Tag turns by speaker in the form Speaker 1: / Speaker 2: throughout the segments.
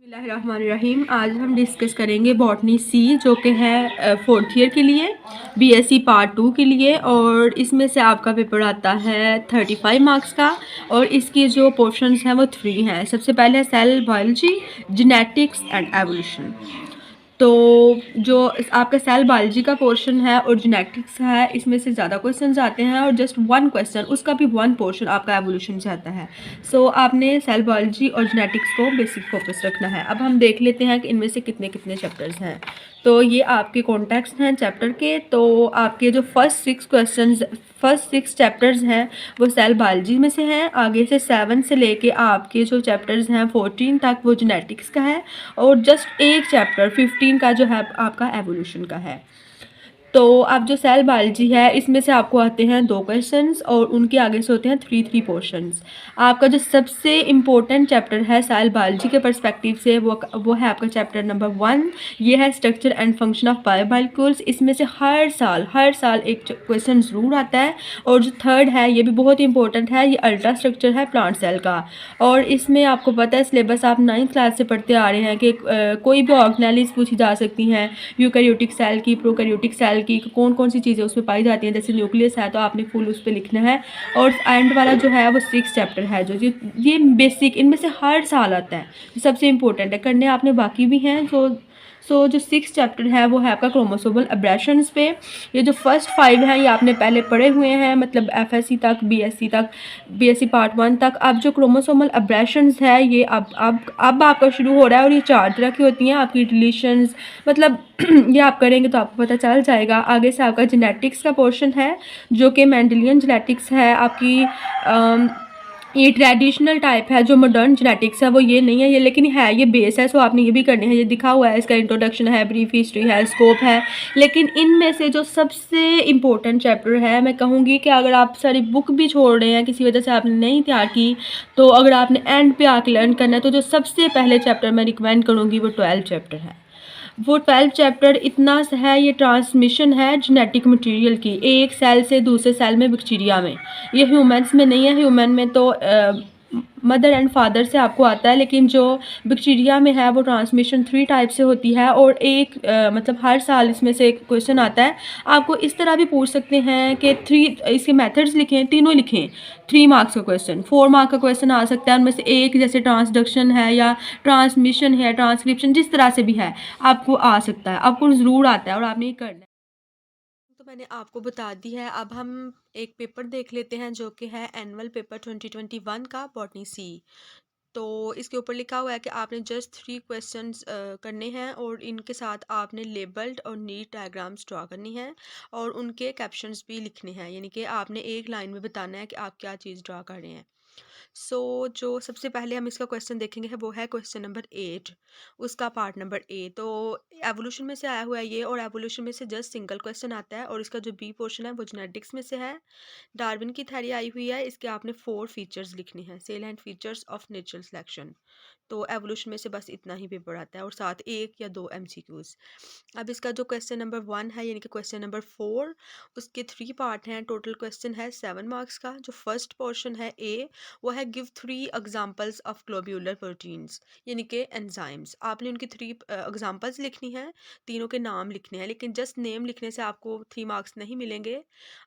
Speaker 1: बिस्मिल्लाहिर्रहमानिर्रहीम। आज हम डिस्कस करेंगे बॉटनी सी जो कि है फोर्थ ईयर के लिए, बीएससी पार्ट 2 के लिए। और इसमें से आपका पेपर आता है 35 मार्क्स का। और इसकी जो पोर्शंस हैं वो 3 हैं। सबसे पहले है cell biology, genetics and evolution. तो जो आपका सेल बायोलॉजी का पोर्शन है और जेनेटिक्स है, इसमें से ज़्यादा क्वेश्चंस आते हैं और जस्ट वन क्वेश्चन, उसका भी वन पोर्शन आपका एवोल्यूशन से आता है। सो आपने सेल बायोलॉजी और जेनेटिक्स को बेसिक फोकस रखना है। अब हम देख लेते हैं कि इनमें से कितने कितने चैप्टर्स हैं। तो ये आपके कॉन्टेक्स्ट हैं चैप्टर के। तो आपके जो फर्स्ट सिक्स चैप्टर्स हैं वो सेल बायोलॉजी में से हैं। आगे से 7 से लेके आपके जो चैप्टर्स हैं 14 तक वो जेनेटिक्स का है। और जस्ट एक चैप्टर 15 का जो है आपका एवोल्यूशन का है। तो अब जो सेल बायोलॉजी है इसमें से आपको आते हैं 2 क्वेश्चंस और उनके आगे से होते हैं 3 पोर्शंस। आपका जो सबसे इम्पोर्टेंट चैप्टर है सेल बायोलॉजी के पर्सपेक्टिव से वो है आपका चैप्टर नंबर 1। ये है structure and function of biomolecules. इसमें से हर साल एक क्वेश्चन ज़रूर आता है। और जो थर्ड है ये भी बहुत इंपॉर्टेंट है, ये अल्ट्रा स्ट्रक्चर है प्लांट सेल का। और इसमें आपको पता है सिलेबस आप 9th क्लास से पढ़ते आ रहे हैं कि कोई भी ऑर्गेनेलिज पूछी जा सकती हैं, यूकैरियोटिक सेल की, प्रोकैरियोटिक सेल की, कौन कौन सी चीज़ें उसमें पाई जाती हैं। जैसे न्यूक्लियस है तो आपने फुल उस पर लिखना है। और एंड वाला जो है वो 6 चैप्टर है, जो ये बेसिक इनमें से हर साल आता है। सबसे इंपॉर्टेंट है, करने आपने बाकी भी हैं। जो 6 चैप्टर है वो है आपका क्रोमोसोमल अब्रेशंस पे। ये जो फर्स्ट 5 हैं ये आपने पहले पढ़े हुए हैं, मतलब एफएससी तक, बीएससी तक, बीएससी पार्ट 1 तक। अब जो क्रोमोसोमल अब्रेशंस है ये अब आपका शुरू हो रहा है। और ये 4 तरह की होती हैं आपकी डिलीशंस, मतलब ये आप करेंगे तो आपको पता चल जाएगा। आगे से आपका जेनेटिक्स का पोर्शन है जो कि मेंडेलियन जेनेटिक्स है आपकी। ये ट्रेडिशनल टाइप है, जो मॉडर्न जेनेटिक्स है वो ये नहीं है, ये लेकिन है, ये बेस है। सो आपने ये भी करने हैं, ये दिखा हुआ है, इसका इंट्रोडक्शन है, ब्रीफ हिस्ट्री है, स्कोप है। लेकिन इनमें से जो सबसे इम्पोर्टेंट चैप्टर है, मैं कहूँगी कि अगर आप सारी बुक भी छोड़ रहे हैं, किसी वजह से आपने नहीं तैयार की, तो अगर आपने एंड पे आके लर्न करना है तो जो सबसे पहले चैप्टर मैं रिकमेंड करूँगी वो 12 चैप्टर है। वो 12 चैप्टर इतना सा है, ये ट्रांसमिशन है जेनेटिक मटेरियल की एक सेल से दूसरे सेल में बैक्टीरिया में। ये ह्यूमंस में नहीं है, ह्यूमन में तो मदर एंड फादर से आपको आता है, लेकिन जो बैक्टीरिया में है वो ट्रांसमिशन 3 टाइप से होती है। और एक मतलब हर साल इसमें से एक क्वेश्चन आता है। आपको इस तरह भी पूछ सकते हैं कि 3 इसके मेथड्स लिखें, तीनों लिखें। 3 मार्क्स का क्वेश्चन, 4 मार्क का क्वेश्चन आ सकता है उनमें से एक, जैसे ट्रांसडक्शन है या ट्रांसमिशन है, ट्रांसक्रिप्शन, जिस तरह से भी है आपको आ सकता है, आपको ज़रूर आता है और आपने ये करना है। तो मैंने आपको बता दी है। अब हम एक पेपर देख लेते हैं जो कि है एनुअल पेपर 2021 का बॉटनी सी। तो इसके ऊपर लिखा हुआ है कि आपने जस्ट 3 क्वेश्चंस करने हैं और इनके साथ आपने लेबल्ड और नीट डायग्राम्स ड्रा करनी है और उनके कैप्शंस भी लिखने हैं, यानी कि आपने एक लाइन में बताना है कि आप क्या चीज़ ड्रा कर रहे हैं। जो सबसे पहले हम इसका क्वेश्चन देखेंगे है वो है क्वेश्चन नंबर 8, उसका पार्ट नंबर ए। तो एवोल्यूशन में से आया हुआ है ये, और एवोल्यूशन में से जस्ट सिंगल क्वेश्चन आता है। और इसका जो बी पोर्शन है वो जेनेटिक्स में से है। डार्विन की थ्योरी आई हुई है, इसके आपने 4 फीचर्स लिखने हैं, cell and features of natural selection. तो एवोल्यूशन में से बस इतना ही पेपर आता है और साथ 1 या 2 एमसीक्यूज। अब इसका जो क्वेश्चन नंबर 1 है, यानी कि क्वेश्चन नंबर 4, उसके 3 पार्ट हैं। टोटल क्वेश्चन है 7 मार्क्स का। जो फर्स्ट पोर्शन है ए, वो है give 3 examples of globular proteins, यानी कि एंजाइम्स। आपने उनकी 3 एग्जांपल्स लिखनी हैं, तीनों के नाम लिखने हैं। लेकिन जस्ट नेम लिखने से आपको 3 मार्क्स नहीं मिलेंगे।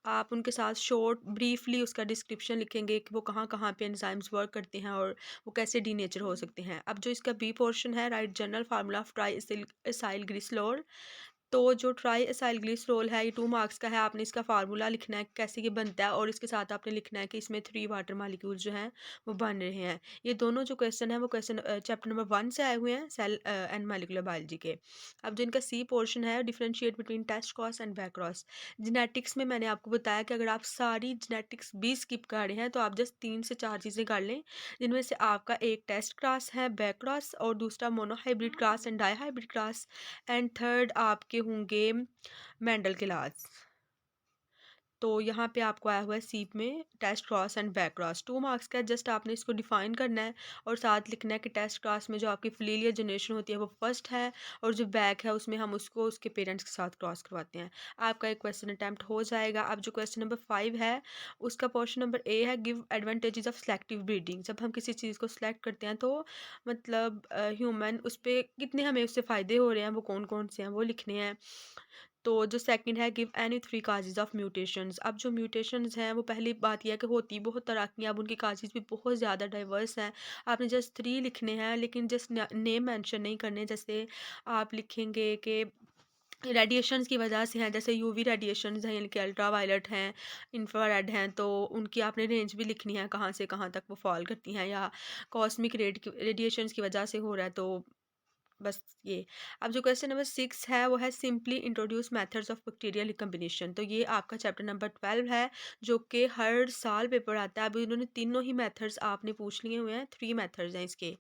Speaker 1: आप उनके साथ शॉर्ट ब्रीफली उसका डिस्क्रिप्शन लिखेंगे कि वो कहाँ कहाँ पे एंजाइम्स वर्क करते हैं और वो कैसे डीनेचर हो सकते हैं। अब जो इसका बी पोर्शन है, right general formula of try acyl glycerol. तो जो ट्राई एसाइल ग्लिसरॉल है ये 2 मार्क्स का है। आपने इसका फार्मूला लिखना है कैसे ये बनता है, और इसके साथ आपने लिखना है कि इसमें 3 वाटर मालिक्यूल्स जो हैं वो बन रहे हैं। ये दोनों जो क्वेश्चन है वो क्वेश्चन चैप्टर नंबर 1 से आए हुए हैं, सेल एंड मॉलिक्यूलर बायोलॉजी के। अब जो इनका सी पोर्शन है, differentiate between test cross and back cross. Genetics में मैंने आपको बताया कि अगर आप सारी जेनेटिक्स भी स्किप कर रहे हैं तो आप जस्ट 3 से 4 चीज़ें कर लें, जिनमें से आपका एक टेस्ट क्रॉस है, बैक क्रॉस, और दूसरा monohybrid cross and dihybrid cross, and third आपके होंगे मेंडल के लाज। तो यहाँ पे आपको आया हुआ है सी में test cross and back cross 2 marks का है। जस्ट आपने इसको डिफाइन करना है और साथ लिखना है कि टेस्ट क्रॉस में जो आपकी फिलियल जनरेशन होती है वो फर्स्ट है, और जो बैक है उसमें हम उसको उसके पेरेंट्स के साथ क्रॉस करवाते हैं। आपका एक क्वेश्चन अटैम्प्ट हो जाएगा। अब जो क्वेश्चन नंबर 5 है उसका पोर्शन नंबर ए है, give advantages of selective breeding. जब हम किसी चीज़ को सिलेक्ट करते हैं तो मतलब ह्यूमन उस पे कितने हमें उससे फ़ायदे हो रहे हैं, वो कौन कौन से हैं वो लिखने हैं। तो जो सेकंड है, give any 3 causes of mutations. अब जो म्यूटेशंस हैं वो पहली बात यह है कि होती बहुत तरह की हैं, अब उनकी काजेज़ भी बहुत ज़्यादा डाइवर्स हैं। आपने जस्ट 3 लिखने हैं, लेकिन जस्ट नेम मेंशन नहीं करने। जैसे आप लिखेंगे कि रेडिएशंस की वजह से हैं, जैसे यूवी रेडिएशंस हैं, यानी कि अल्ट्रा वायलेट हैं, इंफ्रारेड हैं, तो उनकी आपने रेंज भी लिखनी है कहाँ से कहाँ तक वो फॉल करती हैं, या कॉस्मिक रेडिएशंस की वजह से हो रहा है, तो बस ये। अब जो क्वेश्चन नंबर 6 है वो है simply introduce methods of bacterial recombination. तो ये आपका चैप्टर नंबर 12 है, जो कि हर साल पेपर आता है। अभी इन्होंने तीनों ही मेथड्स आपने पूछ लिए हुए हैं, 3 मेथड्स हैं इसके,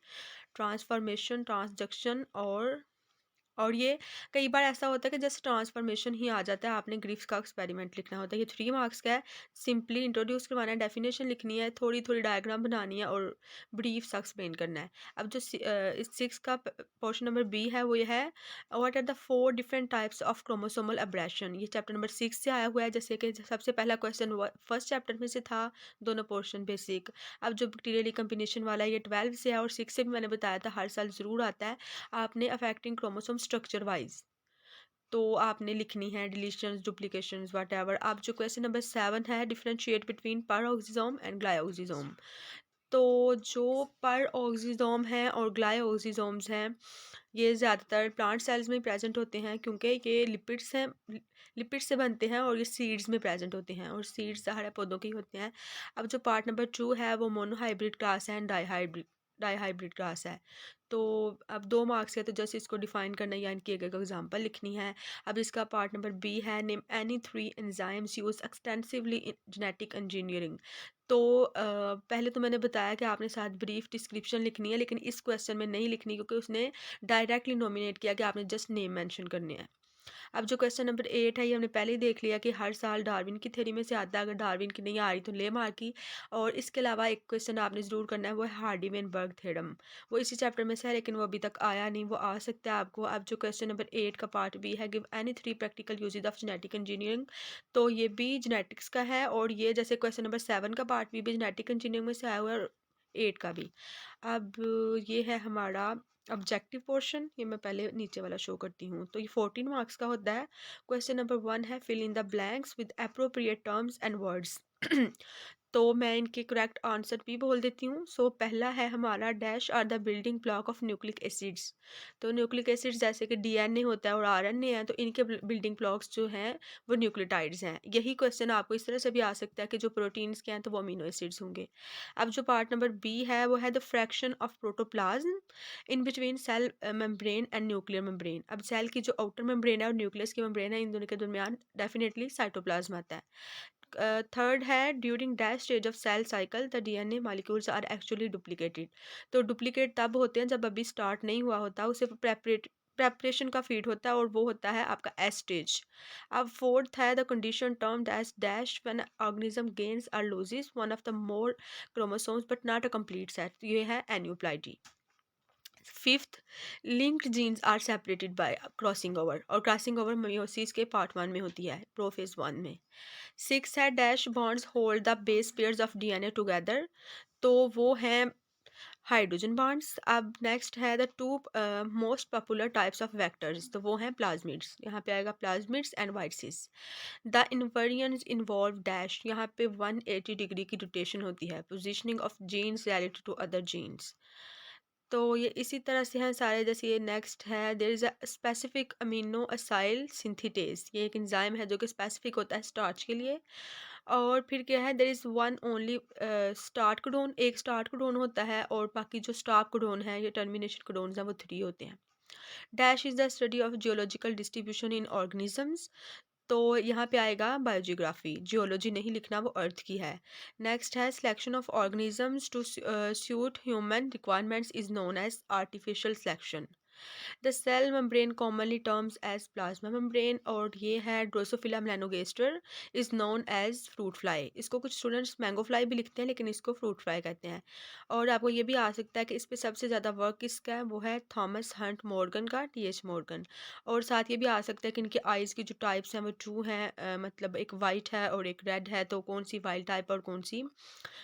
Speaker 1: ट्रांसफॉर्मेशन, ट्रांसडक्शन और ये कई बार ऐसा होता है कि जस्ट ट्रांसफॉर्मेशन ही आ जाता है, आपने ग्रिफ्स का एक्सपेरिमेंट लिखना होता है। ये 3 मार्क्स का है। सिंपली इंट्रोड्यूस करवाना है, डेफिनेशन लिखनी है, थोड़ी थोड़ी डायग्राम बनानी है और ब्रीफ सा एक्सप्लेन करना है। अब जो 6 का पोर्शन नंबर बी है वो ये है, what are the 4 different types of chromosomal aberration. ये चैप्टर नंबर 6 से आया हुआ है। जैसे कि सबसे पहला क्वेश्चन फर्स्ट चैप्टर में से था, दोनों पोर्शन बेसिक। अब जो बैक्टीरियल रिकम्बिनेशन वाला है ये 12 से है, और 6 से भी मैंने बताया था हर साल ज़रूर आता है। आपने अफेक्टिंग क्रोमोसोम स्ट्रक्चर वाइज तो आपने लिखनी है, डिलीशंस, डुप्लीकेशंस, व्हाटएवर। अब जो क्वेश्चन नंबर 7 है, डिफरेंशिएट बिटवीन पैराऑक्सिसोम एंड ग्लाइओक्सिसोम। तो जो पैराऑक्सिसोम हैं और ग्लाइओक्सिसोम्स हैं, ये ज़्यादातर प्लांट सेल्स में प्रेजेंट होते हैं, क्योंकि ये लिपिड्स हैं, लिपिड्स से बनते हैं, और ये सीड्स में प्रेजेंट होते हैं, और सीड्स सारे पौधों के ही होते हैं। अब जो पार्ट नंबर 2 है वो मोनोहाइब्रिड क्लास है एंड डाईहाइब्रिड क्लास है। तो अब 2 मार्क्स है, तो जस्ट इसको डिफाइन करना है, यानी कि एक एग्जांपल लिखनी है। अब इसका पार्ट नंबर बी है, name any 3 enzymes use extensively in genetic engineering. तो पहले तो मैंने बताया कि आपने साथ ब्रीफ डिस्क्रिप्शन लिखनी है, लेकिन इस क्वेश्चन में नहीं लिखनी, क्योंकि उसने डायरेक्टली नॉमिनेट किया कि आपने जस्ट नेम मेंशन करने हैं। अब जो क्वेश्चन नंबर 8 है, ये हमने पहले ही देख लिया कि हर साल डार्विन की थ्योरी में से आता है, अगर डार्विन की नहीं आ रही तो ले मार की। और इसके अलावा एक क्वेश्चन आपने ज़रूर करना है, वो है हार्डी-वेनबर्ग थ्योरम। वो इसी चैप्टर में से है, लेकिन वो अभी तक आया नहीं, वो आ सकता है आपको। अब जो क्वेश्चन नंबर 8 का पार्ट बी है, give any 3 practical uses of genetic engineering. तो ये भी जेनेटिक्स का है, और ये जैसे क्वेश्चन नंबर 7 का पार्ट बी भी जेनेटिक इंजीनियरिंग में से आया हुआ है, और 8 का भी। अब ये है हमारा ऑब्जेक्टिव पोर्शन, ये मैं पहले नीचे वाला शो करती हूँ। तो ये 14 मार्क्स का होता है। क्वेश्चन नंबर 1 है, fill in the blanks with appropriate terms and words. तो मैं इनके करेक्ट आंसर भी बोल देती हूँ। सो पहला है हमारा, dash are the building block of nucleic acids. तो न्यूक्लिक एसिड्स जैसे कि डीएनए होता है और आरएनए है, तो इनके बिल्डिंग ब्लॉक्स जो हैं वो न्यूक्लियोटाइड्स हैं। यही क्वेश्चन आपको इस तरह से भी आ सकता है कि जो प्रोटीन्स के हैं तो वो अमीनो एसिड्स होंगे। अब जो पार्ट नंबर बी है वो है the fraction of protoplasm in between cell membrane and nuclear membrane. अब सेल की जो आउटर मेम्ब्रेन है और न्यूक्लियस की मेम्ब्रेन है, इन दोनों के दरमियान डेफिनेटली साइटोप्लाज्म आता है। थर्ड है, during dash stage of cell cycle the DNA molecules are actually duplicated. तो डुप्लीकेट तब होते हैं जब अभी स्टार्ट नहीं हुआ होता, उसे प्रेपरेशन का फीड होता है, और वो होता है आपका एस स्टेज। अब फोर्थ है, the condition term dash dash when organism gains और loses one of the more chromosomes but not a complete set. ये है aneuploidy. Fifth, linked genes are separated by crossing over, और crossing over meiosis के part 1 में होती है, prophase 1 में। 6 है, dash bonds hold the base pairs of DNA together. तो वो हैं हाइड्रोजन बॉन्ड्स। अब नेक्स्ट है the 2 most popular types of vectors. तो वो हैं प्लाज्मिड्स, यहाँ पे आएगा plasmids and viruses. The invariants involve dash, यहाँ पे 180 डिग्री की रोटेशन होती है, positioning of genes related to other genes. तो ये इसी तरह से हैं सारे। जैसे ये नेक्स्ट है, there is a specific amino acyl synthetase. ये एक एंजाइम है जो कि स्पेसिफिक होता है स्टार्च के लिए। और फिर क्या है, there is one only start codon, एक स्टार्ट कोडोन होता है, और बाकी जो स्टॉप कोडोन है, ये टर्मिनेशन कोडोन्स हैं, वो 3 होते हैं। Dash is the study of geological distribution in organisms. तो यहाँ पे आएगा बायोजियोग्राफी, जियोलॉजी नहीं लिखना, वो अर्थ की है। नेक्स्ट है, selection of organisms to suit human requirements is known as artificial selection. The cell membrane commonly terms as plasma membrane, और ये है Drosophila melanogaster is known as fruit fly. इसको कुछ स्टूडेंट्स मैंगो फ्लाई भी लिखते हैं, लेकिन इसको फ्रूट फ्लाई कहते हैं। और आपको ये भी आ सकता है कि इस पे सबसे ज़्यादा वर्क किसका है, वो है थॉमस हंट मॉर्गन का, टीएच मॉर्गन। और साथ ये भी आ सकता है कि इनके आइज़ की जो टाइप्स हैं वो ट्रू हैं, मतलब एक वाइट है और एक रेड है, तो कौन सी वाइल्ड टाइप और कौन सी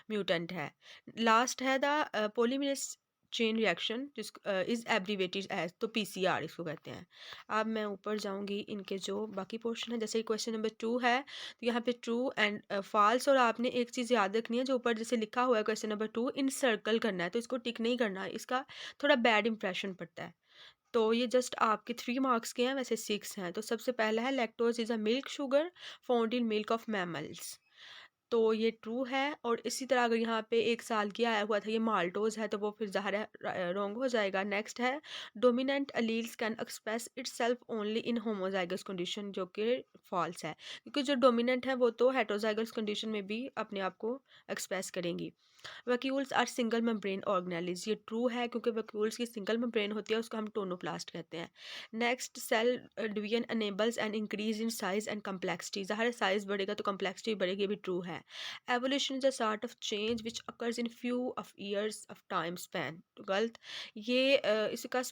Speaker 1: म्यूटेंट है। लास्ट है द पॉलीमरेज चेन रिएक्शन, जिस इज एब्रीवेटेड एज, तो पीसीआर इसको कहते हैं। अब मैं ऊपर जाऊंगी, इनके जो बाकी पोर्शन है, जैसे क्वेश्चन नंबर 2 है, तो यहाँ पे ट्रू एंड फॉल्स, और आपने एक चीज़ याद रखनी है, जो ऊपर जैसे लिखा हुआ है क्वेश्चन नंबर 2 इन सर्कल करना है, तो इसको टिक नहीं करना है, इसका थोड़ा बैड इंप्रेशन पड़ता है। तो ये जस्ट आपके 3 मार्क्स के हैं, वैसे 6 हैं। तो सबसे पहला है lactose is a milk sugar found in milk of mammals, तो ये ट्रू है। और इसी तरह अगर यहाँ पे 1 साल की आया हुआ था ये माल्टोज है, तो वो फिर ज़ाहिर है रॉन्ग हो जाएगा। नेक्स्ट है dominant alleles can express itself only in homozygous condition, जो कि फॉल्स है, क्योंकि जो डोमिनेंट है वो तो हेटरोजाइगस कंडीशन में भी अपने आप को एक्सप्रेस करेंगी। Vacuoles are single membrane organelles, ये ट्रू है, क्योंकि वैक्यूल्स की सिंगल मेम्ब्रेन होती है, उसको हम टोनोप्लास्ट कहते हैं। Next cell division enables and increase in size and complexity, ज़ाहिर साइज बढ़ेगा तो कम्प्लेक्सिटी बढ़ेगी, ये भी ट्रू है। Evolution is a sort of change which occurs in few of years of time span, गलत। ये इसका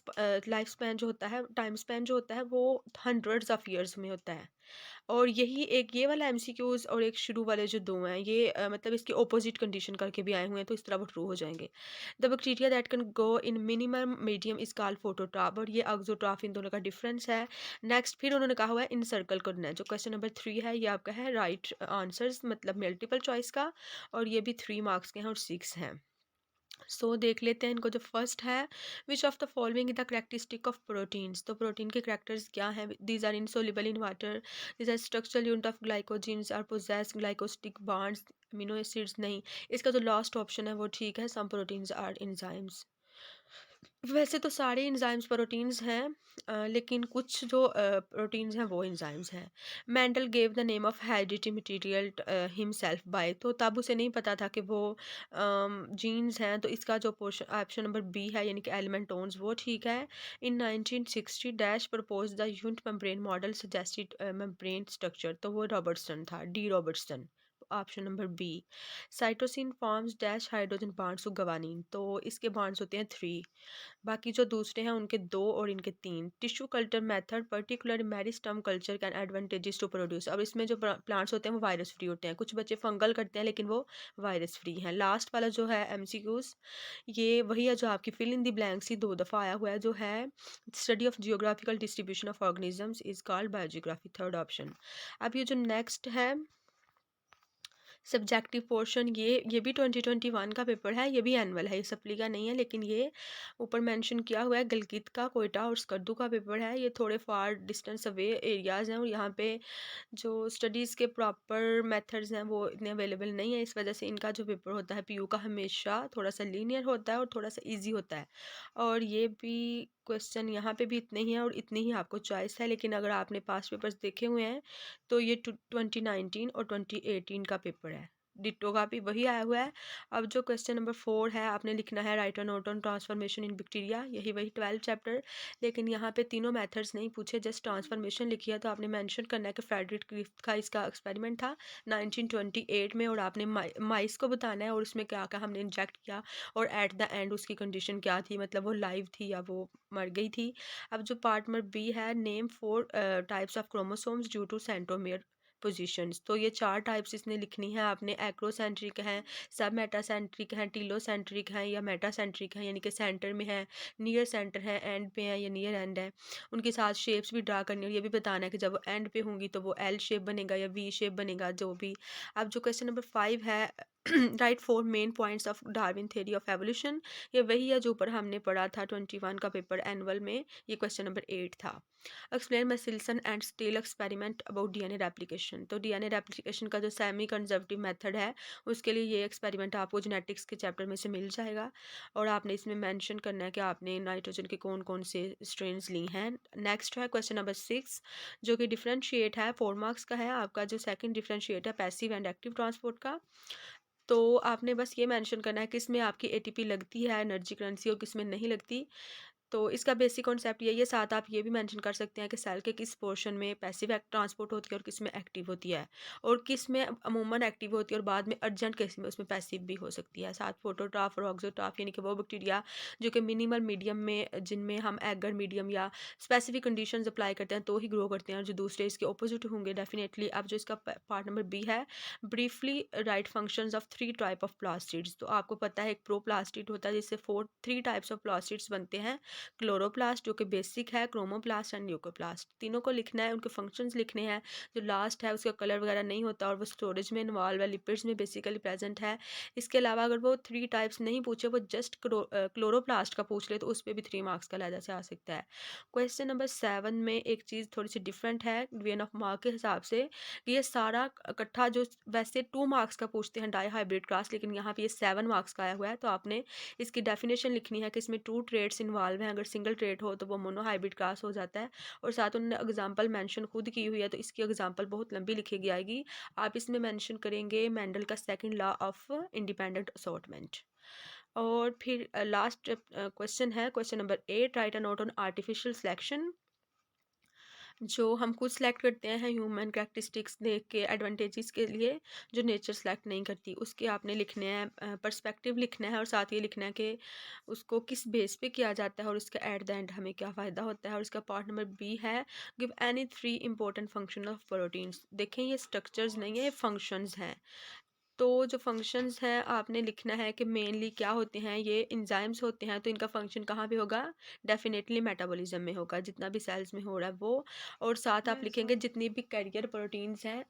Speaker 1: लाइफ स्पैन जो होता है, टाइम स्पैन जो होता है वो हंड्रेड्स ऑफ ईयर्स में होता है। और यही एक ये वाला एमसीक्यूज और एक शुरू वाले जो दो हैं, ये मतलब इसके ऑपोजिट कंडीशन करके भी आए हुए हैं, तो इस तरह वो ट्रू हो जाएंगे। The bacteria that can go in minimum medium is called phototroph, और ये ऑक्सोट्रॉफ, इन दोनों का डिफरेंस है। नेक्स्ट फिर उन्होंने कहा हुआ है इन सर्कल करना है, जो क्वेश्चन नंबर 3 है ये आपका है राइट आंसर्स, मतलब मल्टीपल चॉइस का, और ये भी 3 मार्क्स के हैं और 6 हैं। सो देख लेते हैं इनको। जो फर्स्ट है, which of the following the characteristic of proteins, तो प्रोटीन के करेक्टर्स क्या हैं। These are insoluble in water, these are structural unit of glycogens, are possess glycosidic bonds, amino acids नहीं। इसका जो लास्ट ऑप्शन है वो ठीक है, सम प्रोटीन्स आर एंजाइम्स। वैसे तो सारे एंजाइम्स प्रोटीन्स हैं, लेकिन कुछ जो प्रोटीन्स हैं वो एंजाइम्स हैं। Mendel gave the name of heredity material himself by, तो तब उसे नहीं पता था कि वो जीन्स हैं, तो इसका जो पोर्शन ऑप्शन नंबर बी है, यानी कि एलिमेंटोन्स, वो ठीक है। In 1960 dash propose the unit membrane model suggested membrane structure, तो वो रॉबर्टसन था, D Robertson, option number B. Cytosine forms dash hydrogen bonds guanine, तो इसके बॉन्ड्स होते हैं 3, बाकी जो दूसरे हैं उनके 2 और इनके 3। Tissue culture method particular meristem culture can advantages to produce, अब इसमें जो प्लांट्स होते हैं वो वायरस फ्री होते हैं, कुछ बच्चे फंगल करते हैं लेकिन वो वायरस फ्री हैं। लास्ट वाला जो है एमसीक्यूज, ये वही है जो आपकी फिल इन द ब्लैंक्स ही 2 दफ़ा आया हुआ है, जो है study of geographical distribution of organisms is called biogeography, third option. अब ये जो नेक्स्ट है सब्जेक्टिव पोर्शन, ये भी 2021 का पेपर है, ये भी एनुअल है, ये सप्ली का नहीं है, लेकिन ये ऊपर मेंशन किया हुआ है गिलगित का, कोयटा और स्कर्दू का पेपर है। ये थोड़े फार डिस्टेंस अवे एरियाज़ हैं, और यहाँ पे जो स्टडीज़ के प्रॉपर मेथड्स हैं वो इतने अवेलेबल नहीं है, इस वजह से इनका जो पेपर होता है पीयू का हमेशा थोड़ा सा लीनियर होता है और थोड़ा सा ईजी होता है। और ये भी क्वेश्चन यहाँ पे भी इतने ही हैं और इतनी ही आपको चॉइस है, लेकिन अगर आपने पास्ट पेपर्स देखे हुए हैं तो ये 2019 और 2018 का पेपर है, डिट्टो का भी वही आया हुआ है। अब जो क्वेश्चन नंबर 4 है, आपने लिखना है right a note on transformation in bacteria, यही वही 12 चैप्टर, लेकिन यहाँ पे तीनों मेथड्स नहीं पूछे, जस्ट ट्रांसफॉर्मेशन लिखी है, तो आपने मेंशन करना है कि फ्रेडरिक क्रिफ्ट का इसका एक्सपेरिमेंट था 1928 में, और आपने माइस को बताना है और उसमें क्या क्या हमने इंजेक्ट किया, और एट द एंड उसकी कंडीशन क्या थी, मतलब वो लाइव थी या वो मर गई थी। अब जो पार्ट नंबर बी है, name 4 types of chromosomes due to centromere positions, तो ये 4 टाइप्स इसने लिखनी है आपने। एक्रोसेंट्रिक हैं, सब मेटासेंट्रिक हैं, टीलोसेंट्रिक हैं या मेटासेंट्रिक हैं, यानी कि सेंटर में है, नियर सेंटर है, एंड पे है या नियर एंड है। उनके साथ शेप्स भी ड्रा करनी है, और ये भी बताना है कि जब वो एंड पे होंगी तो वो एल शेप बनेगा या वी शेप बनेगा, जो भी। अब जो क्वेश्चन नंबर 5 है, right 4 main points of Darwin theory of evolution, ये वही है जो ऊपर हमने पढ़ा था 21 का पेपर एनुअल में, ये क्वेश्चन नंबर 8 था। Explain Meselson and Stahl experiment about DNA replication, तो डीएनए रेप्लिकेशन का जो सेमी कंजर्वेटिव मेथड है उसके लिए ये एक्सपेरिमेंट आपको जेनेटिक्स के चैप्टर में से मिल जाएगा, और आपने इसमें मेंशन करना है कि आपने नाइट्रोजन के कौन कौन से स्ट्रेन्स ली हैं। नेक्स्ट है क्वेश्चन नंबर 6, जो कि डिफरेंशिएट है, 4 मार्क्स का है आपका। जो सेकंड डिफरेंशिएट है पैसिव एंड एक्टिव ट्रांसपोर्ट का, तो आपने बस ये मेंशन करना है किस में आपकी एटीपी लगती है एनर्जी करेंसी और किस में नहीं लगती। तो इसका बेसिक कॉन्सेप्ट यही है। साथ आप ये भी मेंशन कर सकते हैं कि सेल के किस पोर्शन में पैसिव ट्रांसपोर्ट होती है और किस में एक्टिव होती है, और किस में अमूमन एक्टिव होती है और बाद में अर्जेंट केस में उसमें पैसिव भी हो सकती है। साथ फोटोट्राफ और ऑक्सोट्राफ यानी कि वो बैक्टीरिया जो कि मिनिमल मीडियम में, जिनमें हम एगर मीडियम या स्पेसिफिक कंडीशंस अप्लाई करते हैं तो ही ग्रो करते हैं, और जो दूसरे इसके ऑपोजिट होंगे डेफिनेटली। अब जो इसका पार्ट नंबर बी है, briefly right functions of 3 type of plastids. तो आपको पता है एक प्रोप्लास्टिड होता है जिससे 3 टाइप्स ऑफ प्लास्टिड्स बनते हैं। क्लोरोप्लास्ट जो कि बेसिक है, क्रोमोप्लास्ट एंड ल्यूकोप्लास्ट। तीनों को लिखना है, उनके फंक्शंस लिखने हैं। जो लास्ट है उसका कलर वगैरह नहीं होता और वो स्टोरेज में इन्वॉल्व है, लिपिड्स में बेसिकली प्रेजेंट है। इसके अलावा अगर वो 3 टाइप्स नहीं पूछे, वो जस्ट क्लोरोप्लास्ट का पूछ ले, तो उस पर भी 3 मार्क्स का लहजा से आ सकता है। क्वेश्चन नंबर 7 में एक चीज़ थोड़ी सी डिफरेंट है डिवीजन ऑफ मार्क के हिसाब से, कि ये सारा इकट्ठा जो वैसे 2 मार्क्स का पूछते हैं डाई हाइब्रिड क्लास, लेकिन यहाँ पे ये 7 मार्क्स का आया हुआ है। तो आपने इसकी डेफिनेशन लिखनी है कि इसमें 2 ट्रेड्स इन्वॉल्व हैं। अगर सिंगल ट्रेड हो तो वो मोनो हाइब्रिड क्लास हो जाता है, और साथ उन्होंने एग्जांपल मेंशन खुद की हुई है, तो इसकी एग्जांपल बहुत लंबी लिखी गई आएगी। आप इसमें मेंशन करेंगे मेंडल का second law of independent assortment. और फिर लास्ट क्वेश्चन है question number 8, right a note on artificial selection. जो हम खुद सेलेक्ट करते हैं ह्यूमन कैरेक्टरिस्टिक्स देख के एडवांटेजेस के लिए, जो नेचर सेलेक्ट नहीं करती, उसके आपने लिखने हैं, पर्सपेक्टिव लिखना है, और साथ ये लिखना है कि उसको किस बेस पे किया जाता है और उसका एट द एंड हमें क्या फ़ायदा होता है। और इसका पार्ट नंबर बी है, give any 3 important function of proteins. देखें ये स्ट्रक्चर्स नहीं है, ये फंक्शंस हैं। तो जो फंक्शंस हैं आपने लिखना है कि मेनली क्या होते हैं। ये एंजाइम्स होते हैं, तो इनका फंक्शन कहाँ पे होगा, डेफिनेटली मेटाबॉलिज्म में होगा, जितना भी सेल्स में हो रहा है वो। और साथ आप लिखेंगे जितनी भी कैरियर प्रोटीन्स हैं,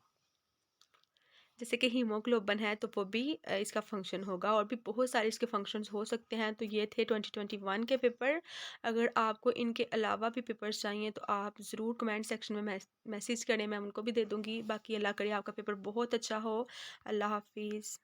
Speaker 1: जैसे कि हीमोग्लोबिन है, तो वो भी इसका फंक्शन होगा। और भी बहुत सारे इसके फंक्शंस हो सकते हैं। तो ये थे 2021 के पेपर। अगर आपको इनके अलावा भी पेपर्स चाहिए तो आप ज़रूर कमेंट सेक्शन में मैसेज करें, मैं उनको भी दे दूँगी। बाकी अल्लाह करे आपका पेपर बहुत अच्छा हो। अल्लाह हाफिज़।